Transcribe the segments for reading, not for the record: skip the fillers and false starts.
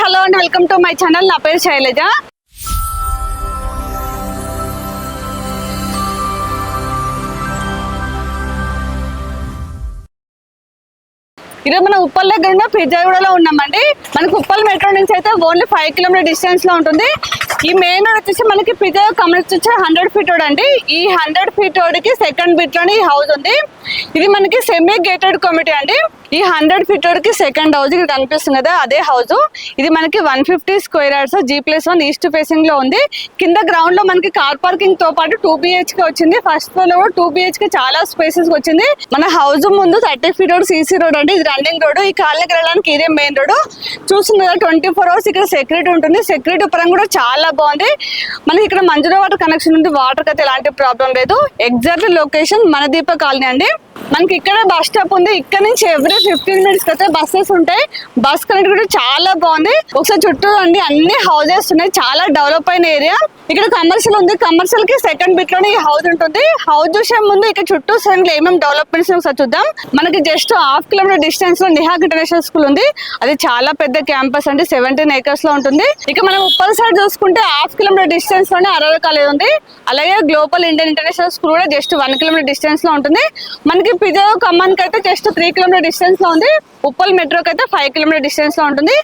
Hello and welcome to my channel. నా పేరు శైలజ. ఈరోజు మనం ఉప్పల్ దగ్గర ఫిర్జాగూడలో ఉన్నామండి. మనకి ఉప్పల్ మెట్రో నుంచి అయితే ఓన్లీ 5 కిలోమీటర్ డిస్టెన్స్ లో ఉంటుంది. ఈ మెయిన్ రోడ్ వచ్చేసి మనకి ఫిర్జాగూడ కమ్యూనిటీ వచ్చి 100 ఫీట్ రోడ్ అండి. ఈ 100 ఫీట్ రోడ్ కి సెకండ్ బిట్ లోనే ఈ హౌస్ ఉంది. ఇది మనకి సెమీ గేటెడ్ కమ్యూనిటీ అండి. ఈ 100 ఫీట్ రోడ్ కి సెకండ్ హౌస్ ఇక్కడ కనిపిస్తుంది కదా, అదే హౌస్. ఇది మనకి 150 square yards G+1 east facing లో ఉంది. కింద గ్రౌండ్ లో మనకి కార్ పార్కింగ్ తో పాటు 2 BHK వచ్చింది. ఫస్ట్ ఫ్లోర్ లో 2 BHK చాలా స్పేసెస్ వచ్చింది. మన హౌస్ ముందు 30 ఫీట్ రోడ్ CC రోడ్ అండి. ఇది రన్నింగ్ రోడ్. ఈ కాలనీకి వెళ్ళడానికి ఇదే మెయిన్ రోడ్. చూస్తుంది కదా 24 hours ఇక్కడ సెక్యూరిటీ ఉంటుంది. సెక్యూరిటీ పరంగా కూడా చాలా బాగుంది. మనకి ఇక్కడ మంజుల వాటర్ కనెక్షన్ ఉంది. వాటర్ అయితే ఎలాంటి ప్రాబ్లం లేదు. ఎగ్జాక్ట్ లొకేషన్ మనదీప కాలనీ అండి. మనకి ఇక్కడ బస్ స్టాప్ ఉంది. ఇక్కడ నుంచి ఎవ్రీ 15 minutes అయితే బస్సెస్ ఉంటాయి. బస్ కనెక్టివిటీ చాలా బాగుంది. ఒకసారి చుట్టూ అండి అన్ని హౌసెస్ ఉన్నాయి. చాలా డెవలప్ అయిన ఏరియా. ఇక్కడ కమర్షియల్ ఉంది. కమర్షియల్ కి సెకండ్ బిట్ లోనే ఈ హౌస్ ఉంటుంది. హౌస్ చూసే ముందు ఇక్కడ చుట్టూ సైడ్ ఏమేమి డెవలప్మెంట్స్ ఒకసారి చూద్దాం. మనకి జస్ట్ 1/2 కిలోమీటర్ డిస్టెన్స్ లో నిహాక్ ఇంటర్నేషనల్ స్కూల్ ఉంది. అది చాలా పెద్ద క్యాంపస్ అండి. 17 acres లో ఉంటుంది. ఇక మనం ఉప్పల్ సైడ్ చూసుకుంటే 1/2 కిలోమీటర్ డిస్టెన్స్ లోనే అరవై కాలేజ్ ఉంది. అలాగే గ్లోబల్ ఇండియన్ ఇంటర్నేషనల్ స్కూల్ కూడా జస్ట్ 1 కిలోమీటర్ డిస్టెన్స్ లో ఉంటుంది. మనకి ఫిర్జాగూడ ఖమ్మానికి అయితే జస్ట్ 3 కిలోమీటర్ డిస్టెన్స్ లో ఉంది. ఉప్పల్ మెట్రోకి అయితే 5 కిలోమీటర్ డిస్టెన్స్ లో ఉంటుంది.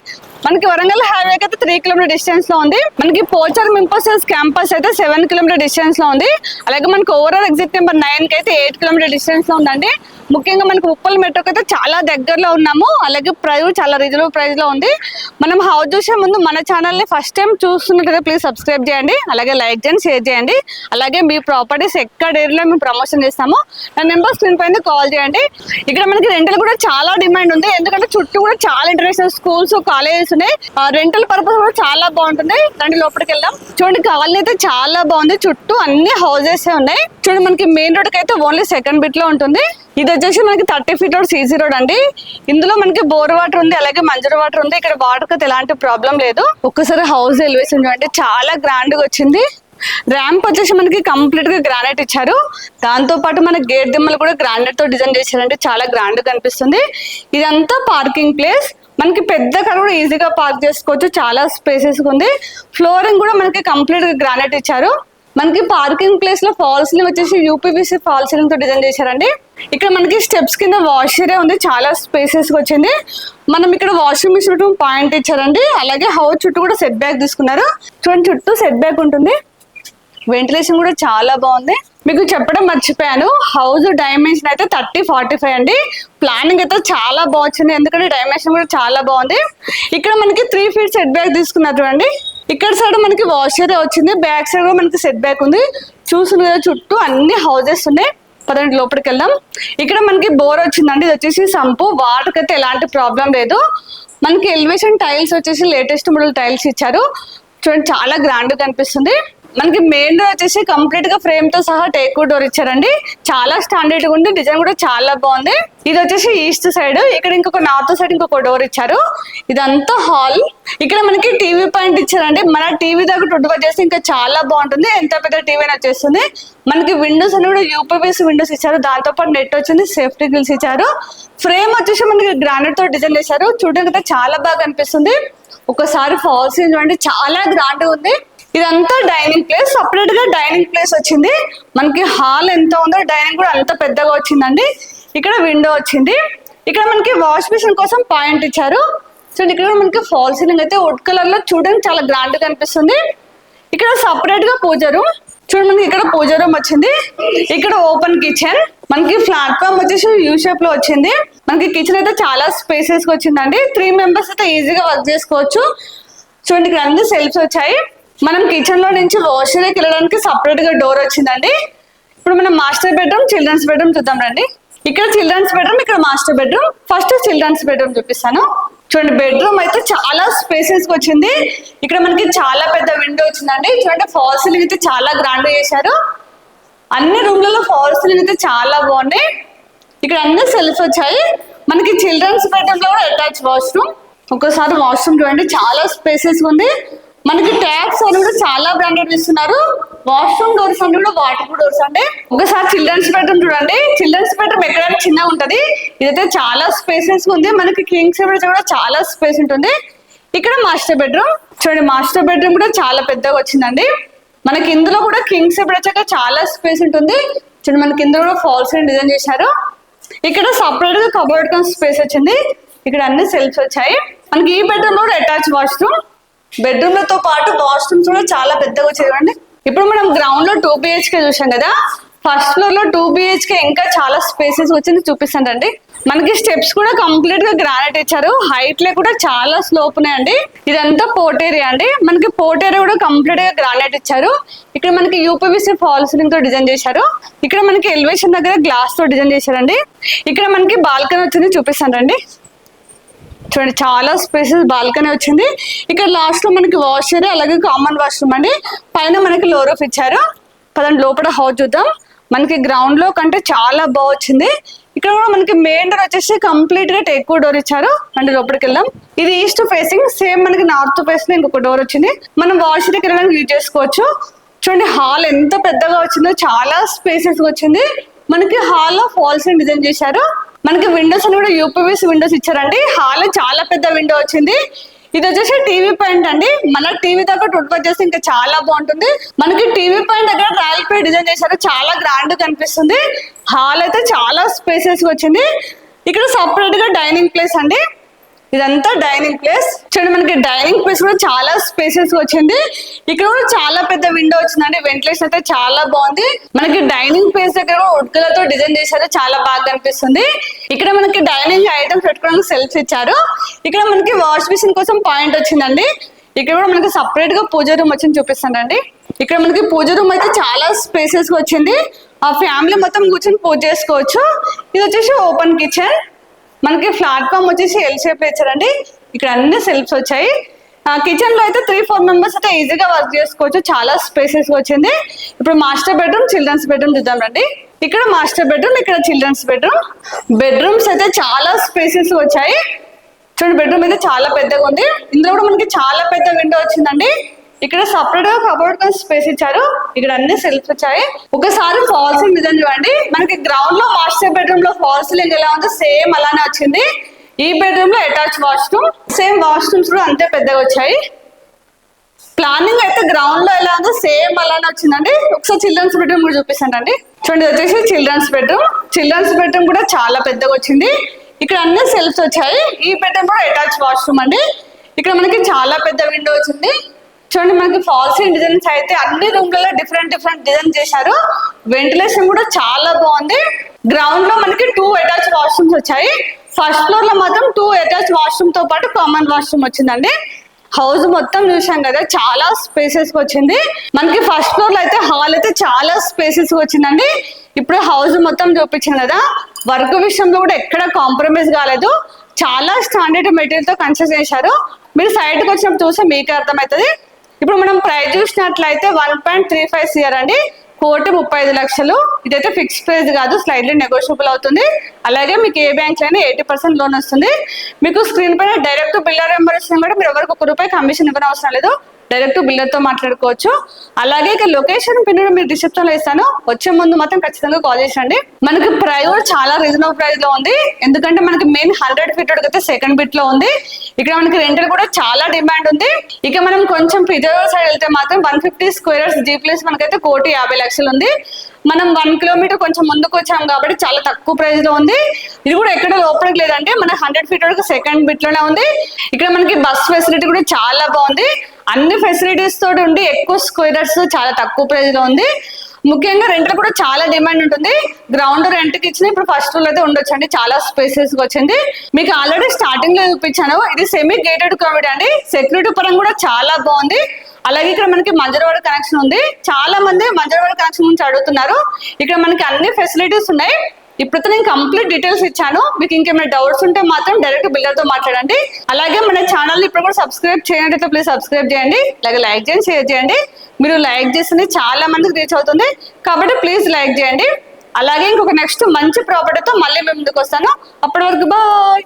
మనకి వరంగల్ హైవేకి అయితే 3 కిలోమీటర్ డిస్టెన్స్ లో ఉంది. మనకి పోచర్ మింపోసిస్ క్యాంపస్ అయితే 7 కిలోమీటర్ డిస్టెన్స్ లో ఉంది. అలాగే మనకి ఓవరాల్ ఎగ్జిట్ నెంబర్ 9 కి అయితే 8 కిలోమీటర్ డిస్టెన్స్ లో ఉందండి. ముఖ్యంగా మనకి ఉప్పల్ మెట్రోకి అయితే చాలా దగ్గరలో ఉన్నాము. అలాగే ప్రైస్ చాలా రీజనబుల్ ప్రైస్ లో ఉంది. మనం హౌస్ చూసే ముందు మన ఛానల్ ని ఫస్ట్ టైం చూస్తున్నట్లయితే ప్లీజ్ సబ్స్క్రైబ్ చేయండి. అలాగే లైక్ చేయండి, షేర్ చేయండి. అలాగే మీ ప్రాపర్టీస్ ఎక్కడ ఏరియాలో మేము ప్రమోషన్ చేస్తాము. నా నెంబర్ స్క్రీన్ పైన కాల్ చేయండి. ఇక్కడ మనకి రెంటల్ కూడా చాలా డిమాండ్ ఉంది. ఎందుకంటే చుట్టూ కూడా చాలా ఇంటర్నేషనల్ స్కూల్స్, కాలేజెస్ ఉన్నాయి. రెంటల్ పర్పస్ కూడా చాలా బాగుంటుంది. రండి లోపలికి వెళ్దాం. చూడండి కాలనీ అయితే చాలా బాగుంది. చుట్టూ అన్ని హౌసెస్ ఉన్నాయి. చూడండి మనకి మెయిన్ రోడ్ కి అయితే ఓన్లీ సెకండ్ బిట్ లో ఉంటుంది. ఇది వచ్చేసి మనకి 30 ఫీట్ రోడ్ CC రోడ్ అండి. ఇందులో మనకి బోర్ వాటర్ ఉంది. అలాగే మంజూరు వాటర్ ఉంది. ఇక్కడ వాటర్ కి ఎలాంటి ప్రాబ్లం లేదు. ఒక్కసారి హౌస్ ఎలివేషన్ చూడండి, చాలా గ్రాండ్ గా వచ్చింది. ర్యాంప్ వచ్చేసి మనకి కంప్లీట్ గా గ్రానైట్ ఇచ్చారు. దాంతో పాటు మన గేట్ దిమ్మలు కూడా గ్రానైట్ తో డిజైన్ చేశారంటే చాలా గ్రాండ్ గా కనిపిస్తుంది. ఇదంతా పార్కింగ్ ప్లేస్. మనకి పెద్ద కార్ కూడా ఈజీగా పార్క్ చేసుకోవచ్చు. చాలా స్పేసెస్ ఉంది. ఫ్లోరింగ్ కూడా మనకి కంప్లీట్ గా గ్రానైట్ ఇచ్చారు. మనకి పార్కింగ్ ప్లేస్ లో ఫాల్ సీలింగ్ వచ్చేసి UPVC ఫాల్ సీలింగ్ తో డిజైన్ చేశారండి. ఇక్కడ మనకి స్టెప్స్ కింద వాష్ ఏరియా ఉంది. చాలా స్పేసెస్ వచ్చింది. మనం ఇక్కడ వాషింగ్ మిషన్ పాయింట్ ఇచ్చారండి. అలాగే హౌస్ చుట్టూ కూడా సెట్ బ్యాక్ తీసుకున్నారు. చూడండి చుట్టూ సెట్ బ్యాక్ ఉంటుంది. వెంటిలేషన్ కూడా చాలా బాగుంది. మీకు చెప్పడం మర్చిపోయాను, హౌస్ డైమెన్షన్ అయితే 30-45 అండి. ప్లానింగ్ అయితే చాలా బాగుంది. ఎందుకంటే డైమెన్షన్ కూడా చాలా బాగుంది. ఇక్కడ మనకి 3 feet సెట్ బ్యాక్ తీసుకున్నారు చూడండి. ఇక్కడ సైడ్ మనకి వాష్ ఏరియా వచ్చింది. బ్యాక్ సైడ్ కూడా మనకి సెట్ బ్యాక్ ఉంది. చూసిన కదా చుట్టూ అన్ని హౌసెస్ ఉన్నాయి. పదండి లోపలికి వెళ్దాం. ఇక్కడ మనకి బోర్ వచ్చిందండి. ఇది వచ్చేసి సంపు. వాటర్కి అయితే ఎలాంటి ప్రాబ్లం లేదు. మనకి ఎలివేషన్ టైల్స్ వచ్చేసి లేటెస్ట్ మోడల్ టైల్స్ ఇచ్చారు. చూడండి చాలా గ్రాండ్ గా కనిపిస్తుంది. మనకి మెయిన్ డోర్ వచ్చేసి కంప్లీట్ గా ఫ్రేమ్ తో సహా టేక్వుడ్ డోర్ ఇచ్చారండి. చాలా స్టాండర్డ్ గా ఉంది. డిజైన్ కూడా చాలా బాగుంది. ఇది వచ్చేసి ఈస్ట్ సైడ్. ఇక్కడ ఇంకొక నార్త్ సైడ్ ఇంకొక డోర్ ఇచ్చారు. ఇదంతా హాల్. ఇక్కడ మనకి టీవీ పాయింట్ ఇచ్చారండి. మన టీవీ దగ్గర టుడ్డుగా చేస్తే ఇంకా చాలా బాగుంటుంది. ఎంత పెద్ద టీవీ అని వచ్చేస్తుంది. మనకి విండోస్ అని కూడా UPVC విండోస్ ఇచ్చారు. దాంతో పాటు నెట్ వచ్చింది. సేఫ్టీ గ్రిల్స్ ఇచ్చారు. ఫ్రేమ్ వచ్చేసి మనకి గ్రానైట్ తో డిజైన్ చేశారు. చూడడానికి చాలా బాగా అనిపిస్తుంది. ఒకసారి ఫాల్ సీలింగ్ చూడండి, చాలా గ్రాండ్ ఉంది. ఇదంతా డైనింగ్ ప్లేస్. సపరేట్ గా డైనింగ్ ప్లేస్ వచ్చింది. మనకి హాల్ ఎంత ఉందో డైనింగ్ కూడా అంత పెద్దగా వచ్చిందండి. ఇక్కడ విండో వచ్చింది. ఇక్కడ మనకి వాష్ మిషన్ కోసం పాయింట్ ఇచ్చారు. సో ఇక్కడ మనకి ఫాల్ సీలింగ్ అయితే వుడ్ కలర్ లో చూడడానికి చాలా గ్రాండ్ గా కనిపిస్తుంది. ఇక్కడ సపరేట్ గా పూజ రూమ్. చూడండి మనకి ఇక్కడ పూజ రూమ్ వచ్చింది. ఇక్కడ ఓపెన్ కిచెన్. మనకి ప్లాట్ఫామ్ వచ్చేసి U షేప్ లో వచ్చింది. మనకి కిచెన్ అయితే చాలా స్పేసెస్ గా వచ్చిందండి. 3 members అయితే ఈజీగా వర్క్ చేసుకోవచ్చు. చూడండి ఇక్కడ అన్ని సెల్ఫ్స్ వచ్చాయి. మనం కిచెన్ లో నుంచి వాష్ ఏరియాకి వెళ్ళడానికి సపరేట్ గా డోర్ వచ్చిందండి. ఇప్పుడు మనం మాస్టర్ బెడ్రూమ్, చిల్డ్రన్స్ బెడ్రూమ్ చూద్దాం రండి. ఇక్కడ చిల్డ్రన్స్ బెడ్రూమ్, ఇక్కడ master bedroom. First children's bedroom చూపిస్తాను. చూడండి బెడ్రూమ్ అయితే చాలా స్పేసెస్ వచ్చింది. ఇక్కడ మనకి చాలా పెద్ద విండో వచ్చిందండి. చూడండి ఫాల్ సీలింగ్ అయితే చాలా గ్రాండ్ చేశారు. అన్ని రూమ్లలో ఫాల్ సీలింగ్ అయితే చాలా బాగున్నాయి. ఇక్కడ అన్ని సెల్ఫ్ వచ్చాయి. మనకి చిల్డ్రన్స్ బెడ్రూమ్ లో కూడా అటాచ్ వాష్రూమ్. ఒకసారి వాష్రూమ్ చూడండి, చాలా స్పేసెస్ ఉంది. మనకి ట్యాప్స్ అని కూడా చాలా బ్రాండెడ్ ఇస్తున్నారు. వాష్రూమ్ డోర్స్ అన్ని కూడా వాటర్ డోర్స్ అండి. ఒకసారి చిల్డ్రన్స్ బెడ్రూమ్ చూడండి. చిల్డ్రన్స్ బెడ్రూమ్ ఎక్కడైనా చిన్నగా ఉంటది. ఇదైతే చాలా స్పేసెస్ ఉంది. మనకి కింగ్ సైజ్ కూడా చాలా స్పేస్ ఉంటుంది. ఇక్కడ మాస్టర్ బెడ్రూమ్ చూడండి, మాస్టర్ బెడ్రూమ్ కూడా చాలా పెద్దగా వచ్చిందండి. మనకి ఇందులో కూడా కింగ్ సైడ్ వచ్చాక చాలా స్పేస్ ఉంటుంది. చూడండి మనకి ఇందులో కూడా ఫాల్స్ డిజైన్ చేశారు. ఇక్కడ సపరేట్ గా కబోర్డ్ కమ్ స్పేస్ వచ్చింది. ఇక్కడ అన్ని సెల్ఫ్స్ వచ్చాయి. మనకి ఈ బెడ్రూమ్ లో కూడా అటాచ్ వాష్రూమ్, బెడ్రూమ్ లతో పాటు వాష్రూమ్స్ కూడా చాలా పెద్దగా వచ్చేయండి. ఇప్పుడు మనం గ్రౌండ్ లో 2 BHK చూసాం కదా, ఫస్ట్ ఫ్లోర్ లో 2 BHK ఇంకా చాలా స్పేసెస్ వచ్చింది చూపిస్తానండి. మనకి స్టెప్స్ కూడా కంప్లీట్ గా గ్రానైట్ ఇచ్చారు. హైట్ లో కూడా చాలా స్లోప్ ఉన్నాయండి. ఇదంతా పోర్ట్ ఏరియా అండి. మనకి పోర్ట్ ఏరియా కూడా కంప్లీట్ గా గ్రానైట్ ఇచ్చారు. ఇక్కడ మనకి యూపీవీసీ ఫాల్ సీలింగ్ తో డిజైన్ చేశారు. ఇక్కడ మనకి ఎలివేషన్ దగ్గర గ్లాస్ తో డిజైన్ చేశారండి. ఇక్కడ మనకి బాల్కనీ వచ్చింది చూపిస్తానండి. చూడండి చాలా స్పేసెస్ బాల్కనీ వచ్చింది. ఇక్కడ లాస్ట్ లో మనకి వాష్ ఏరియా అలాగే కామన్ వాష్రూమ్ అండి. పైన మనకి లో రూఫ్ ఇచ్చారు. పదండి లోపల హౌస్ చూద్దాం. మనకి గ్రౌండ్ లో కంటే చాలా బాగా వచ్చింది. ఇక్కడ కూడా మనకి మెయిన్ డోర్ వచ్చేసి కంప్లీట్ గా టేక్ డోర్ ఇచ్చారు. అంటే లోపలికి వెళ్దాం. ఇది ఈస్ట్ ఫేసింగ్, సేమ్ మనకి నార్త్ ఫేస్ లో ఇంకొక డోర్ వచ్చింది. మనం వాష్ దగ్గర యూజ్ చేసుకోవచ్చు. చూడండి హాల్ ఎంత పెద్దగా వచ్చిందో, చాలా స్పేసెస్ వచ్చింది. మనకి హాల్ లో ఫాల్స్ డిజైన్ చేశారు. మనకి విండోస్ అని కూడా యూపీవీసీ విండోస్ ఇచ్చారండి. హాల్ చాలా పెద్ద విండో వచ్చింది. ఇది వచ్చేసి టీవీ పాయింట్ అండి. మన టీవీ దగ్గర టుట్పత్ చేస్తే ఇంకా చాలా బాగుంటుంది. మనకి టీవీ పాయింట్ దగ్గర ట్రయల్ పే డిజైన్ చేశారు. చాలా గ్రాండ్ కనిపిస్తుంది. హాల్ అయితే చాలా స్పేసెస్ వచ్చింది. ఇక్కడ సపరేట్ గా డైనింగ్ ప్లేస్ అండి. ఇదంతా డైనింగ్ ప్లేస్. చూడండి మనకి డైనింగ్ ప్లేస్ కూడా చాలా స్పేసెస్ వచ్చింది. ఇక్కడ కూడా చాలా పెద్ద విండో వచ్చిందండి. వెంటిలేషన్ అయితే చాలా బాగుంది. మనకి డైనింగ్ ప్లేస్ దగ్గర ఉడ్కలతో డిజైన్ చేశారు. చాలా బాగా కనిపిస్తుంది. ఇక్కడ మనకి డైనింగ్ ఐటమ్స్ పెట్టుకోవడానికి సెల్ఫ్స్ ఇచ్చారు. ఇక్కడ మనకి వాష్ మిషన్ కోసం పాయింట్ వచ్చిందండి. ఇక్కడ కూడా మనకి సపరేట్ గా పూజ రూమ్ వచ్చింది చూపిస్తానండి. ఇక్కడ మనకి పూజ రూమ్ అయితే చాలా స్పేసెస్ వచ్చింది. ఆ ఫ్యామిలీ మొత్తం కూర్చొని పూజ చేసుకోవచ్చు. ఇది వచ్చేసి ఓపెన్ కిచెన్. మనకి ప్లాట్ఫామ్ వచ్చేసి ఎల్ షేప్ ఇచ్చారండి. ఇక్కడ అన్ని సెల్ఫ్స్ వచ్చాయి. కిచెన్ లో అయితే 3-4 మెంబర్స్ అయితే ఈజీగా వర్క్ చేసుకోవచ్చు. చాలా స్పేసెస్ వచ్చింది. ఇప్పుడు మాస్టర్ బెడ్రూమ్, చిల్డ్రన్స్ బెడ్రూమ్ చూద్దాం రండి. ఇక్కడ మాస్టర్ బెడ్రూమ్, ఇక్కడ చిల్డ్రన్స్ బెడ్రూమ్. బెడ్రూమ్స్ అయితే చాలా స్పేసెస్ వచ్చాయి. చూడండి బెడ్రూమ్ అయితే చాలా పెద్దగా ఉంది. ఇందులో కూడా మనకి చాలా పెద్ద విండో వచ్చిందండి. ఇక్కడ సపరేట్ గా కబోర్డ్ స్పేస్ ఇచ్చారు. ఇక్కడ అన్ని సెల్ఫ్స్ వచ్చాయి. ఒకసారి ఫాల్ సీలింగ్ డిజైన్ చూడండి. మనకి గ్రౌండ్ లో మాస్టర్ బెడ్రూమ్ లో ఫాల్ సీలింగ్ ఎలా ఉందో సేమ్ అలానే వచ్చింది. ఈ బెడ్రూమ్ లో అటాచ్ వాష్రూమ్, సేమ్ వాష్రూమ్స్ కూడా అంతే పెద్దగా వచ్చాయి. ప్లానింగ్ అయితే గ్రౌండ్ లో ఎలా ఉందో సేమ్ అలానే వచ్చిందండి. ఒకసారి చిల్డ్రన్స్ బెడ్రూమ్ కూడా చూపిస్తానండి. చూడండి వచ్చేసి చిల్డ్రన్స్ బెడ్రూమ్. చిల్డ్రన్స్ బెడ్రూమ్ కూడా చాలా పెద్దగా వచ్చింది. ఇక్కడ అన్ని సెల్ఫ్స్ వచ్చాయి. ఈ బెడ్రూమ్ కూడా అటాచ్ వాష్రూమ్ అండి. ఇక్కడ మనకి చాలా పెద్ద విండో వచ్చింది. చూడండి మనకి ఫాల్ సీలింగ్ డిజైన్స్ అయితే అన్ని రూమ్లలో డిఫరెంట్ డిజైన్ చేశారు. వెంటిలేషన్ కూడా చాలా బాగుంది. గ్రౌండ్ లో మనకి 2 అటాచ్ వాష్రూమ్స్ వచ్చాయి. ఫస్ట్ ఫ్లోర్ లో మాత్రం 2 అటాచ్ వాష్రూమ్ తో పాటు కామన్ వాష్రూమ్ వచ్చిందండి. హౌస్ మొత్తం చూసాం కదా, చాలా స్పేసెస్ వచ్చింది. మనకి ఫస్ట్ ఫ్లోర్ లో అయితే హాల్ అయితే చాలా స్పేసెస్ వచ్చిందండి. ఇప్పుడు హౌస్ మొత్తం చూపించాను కదా, వర్క్ విషయంలో కూడా ఎక్కడ కాంప్రమైజ్ కాలేదు. చాలా స్టాండర్డ్ మెటీరియల్ తో కన్స్ట్రక్ట్ చేశారు. మీరు సైడ్ కి వచ్చినప్పుడు చూస్తే మీకే అర్థమవుతుంది. ఇప్పుడు మనం ప్రైస్ చూసినట్లయితే 1.35 CR అండి, 1,35,00,000. ఇదైతే ఫిక్స్ ప్రైస్ కాదు, స్లైడ్లీ నెగోషియబుల్ అవుతుంది. అలాగే మీకు ఏ బ్యాంక్ అయినా 80% లోన్ వస్తుంది. మీకు స్క్రీన్ పైన డైరెక్ట్ బిల్డర్ నెంబర్ ఇచ్చినా కూడా మీరు ఎవరికి ₹1 కమిషన్ ఇవ్వని అవసరం లేదు. డైరెక్ట్ బిల్డర్ తో మాట్లాడుకోవచ్చు. అలాగే ఇక లొకేషన్ పిన్ మీరు డిస్క్రిప్షన్ లో ఇస్తాను. వచ్చే ముందు మాత్రం ఖచ్చితంగా కాల్ చేయండి. మనకి ప్రైస్ కూడా చాలా రీజనబుల్ ప్రైస్ లో ఉంది. ఎందుకంటే మనకి మెయిన్ 100 feet అయితే సెకండ్ బిట్ లో ఉంది. ఇక్కడ మనకి రెంటల్ కూడా చాలా డిమాండ్ ఉంది. ఇక మనం కొంచెం ప్రిజర్వ్ సైడ్ వెళ్తే మాత్రం 150 squares G+ మనకైతే 1,50,00,000 ఉంది. మనం 1 kilometer కొంచెం ముందుకు వచ్చాం కాబట్టి చాలా తక్కువ ప్రైస్ లో ఉంది. ఇది కూడా ఎక్కడ లోపలికి లేదంటే మన 100 feet వరకు సెకండ్ బిట్ లోనే ఉంది. ఇక్కడ మనకి బస్ ఫెసిలిటీ కూడా చాలా బాగుంది. అన్ని ఫెసిలిటీస్ తోటి ఉండి ఎక్కువ స్క్వేర్స్ చాలా తక్కువ ప్రైస్ లో ఉంది. ముఖ్యంగా రెంట్ కూడా చాలా డిమాండ్ ఉంటుంది. గ్రౌండ్ రెంట్ కి ఇచ్చిన ఇప్పుడు ఫస్ట్ ఫ్లోర్ అయితే ఉండొచ్చు అండి. చాలా స్పేసెస్ వచ్చింది. మీకు ఆల్రెడీ స్టార్టింగ్ లో చూపించాను. ఇది సెమీ గేటెడ్ కమ్యూనిటీ అండి. సెక్యూరిటీ పరంగా కూడా చాలా బాగుంది. అలాగే ఇక్కడ మనకి మంజరవాడ కనెక్షన్ ఉంది. చాలా మంది మంజరవాడ కనెక్షన్ గురించి అడుగుతున్నారు. ఇక్కడ మనకి అన్ని ఫెసిలిటీస్ ఉన్నాయి. ఇప్పుడు నేను కంప్లీట్ డీటెయిల్స్ ఇచ్చాను. మీకు ఇంకేమైనా డౌట్స్ ఉంటే మాత్రం డైరెక్ట్ బిల్డర్ తో మాట్లాడండి. అలాగే మన ఛానల్ ఇప్పుడు కూడా సబ్స్క్రైబ్ చేయండి. ప్లీజ్ సబ్స్క్రైబ్ చేయండి. అలాగే లైక్ చేయండి, షేర్ చేయండి. మీరు లైక్ చేస్తే చాలా మందికి రీచ్ అవుతుంది కాబట్టి ప్లీజ్ లైక్ చేయండి. అలాగే ఇంకొక నెక్స్ట్ మంచి ప్రాపర్టీతో మళ్ళీ మేము ముందుకు వస్తాను. అప్పటి వరకు బాయ్.